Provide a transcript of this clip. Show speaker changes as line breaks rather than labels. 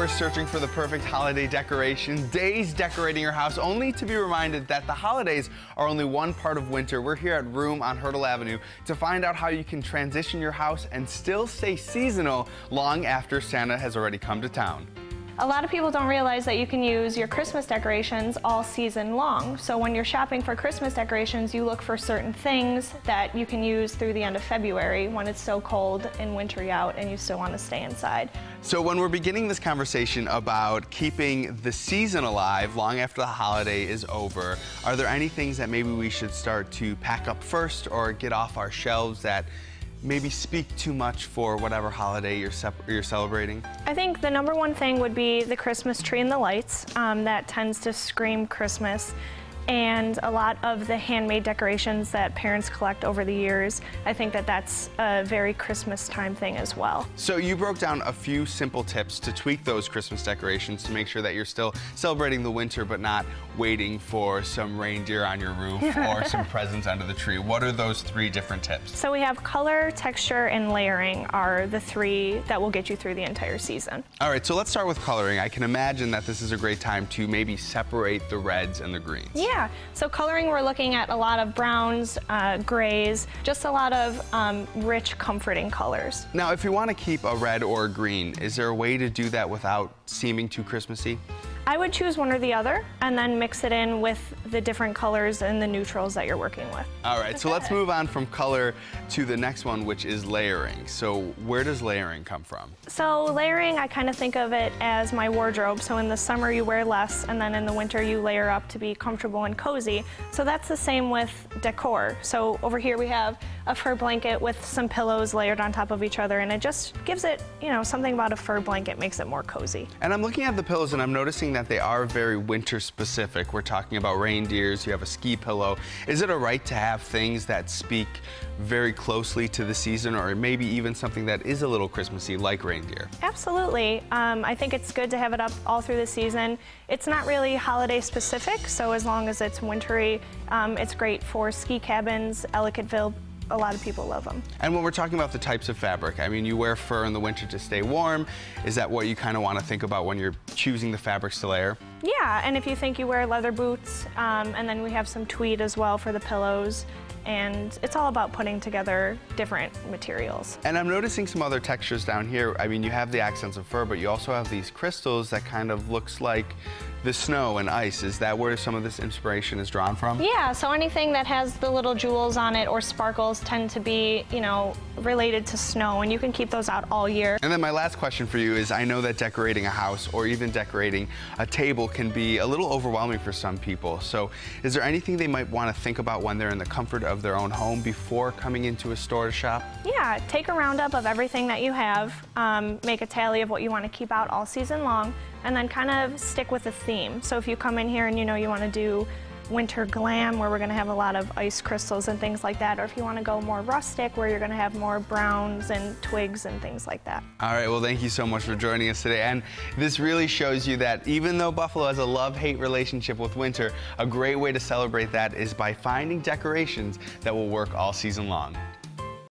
hours searching for the perfect holiday decoration, days decorating your house, only to be reminded that the holidays are only one part of winter. We're here at Room on Hurdle Avenue to find out how you can transition your house and still stay seasonal long after Santa has already come to town.
A lot of people don't realize that you can use your Christmas decorations all season long. So when you're shopping for Christmas decorations, you look for certain things that you can use through the end of February when it's so cold and wintry out and you still want to stay inside.
So when we're beginning this conversation about keeping the season alive long after the holiday is over, are there any things that maybe we should start to pack up first or get off our shelves that maybe speak too much for whatever holiday you're celebrating?
I think the number one thing would be the Christmas tree and the lights. That tends to scream Christmas. And a lot of the handmade decorations that parents collect over the years, I think that that's a very Christmas time thing as well.
So you broke down a few simple tips to tweak those Christmas decorations to make sure that you're still celebrating the winter but not waiting for some reindeer on your roof or some presents under the tree. What are those 3 different tips?
So we have color, texture, and layering are the 3 that will get you through the entire season.
All right, so let's start with coloring. I can imagine that this is a great time to maybe separate the reds and the greens.
Yeah, so coloring, we're looking at a lot of browns, grays, just a lot of rich, comforting colors.
Now, if you want to keep a red or a green, is there a way to do that without seeming too Christmassy?
I would choose one or the other and then mix it in with the different colors and the neutrals that you're working with.
All right, so let's move on from color to the next one, which is layering. So where does layering come from?
So layering, I kind of think of it as my wardrobe. So in the summer you wear less, and then in the winter you layer up to be comfortable and cozy. So that's the same with decor. So over here we have a fur blanket with some pillows layered on top of each other, and it just gives it, you know, something about a fur blanket makes it more cozy.
And I'm looking at the pillows and I'm noticing that they are very winter specific. We're talking about reindeers, you have a ski pillow. Is it all right to have things that speak very closely to the season, or maybe even something that is a little Christmassy like reindeer?
Absolutely. I think it's good to have it up all through the season. It's not really holiday specific, so as long as it's wintry, it's great for ski cabins, Ellicottville. A lot of people love them.
And when we're talking about the types of fabric, I mean, you wear fur in the winter to stay warm. Is that what you kind of want to think about when you're choosing the fabrics to layer?
Yeah, and if you think you wear leather boots, and then we have some tweed as well for the pillows. And it's all about putting together different materials.
And I'm noticing some other textures down here. I mean, you have the accents of fur, but you also have these crystals that kind of looks like the snow and ice. Is that where some of this inspiration is drawn from?
Yeah, so anything that has the little jewels on it or sparkles tend to be, you know, related to snow, and you can keep those out all year.
And then my last question for you is, I know that decorating a house or even decorating a table can be a little overwhelming for some people. So is there anything they might want to think about when they're in the comfort of their own home before coming into a store to shop?
Yeah, take a roundup of everything that you have, make a tally of what you want to keep out all season long, and then kind of stick with a theme. So if you come in here and you know you want to do winter glam, where we're going to have a lot of ice crystals and things like that, or if you want to go more rustic, where you're going to have more browns and twigs and things like that.
All right, well, thank you so much for joining us today. And this really shows you that even though Buffalo has a love-hate relationship with winter, a great way to celebrate that is by finding decorations that will work all season long.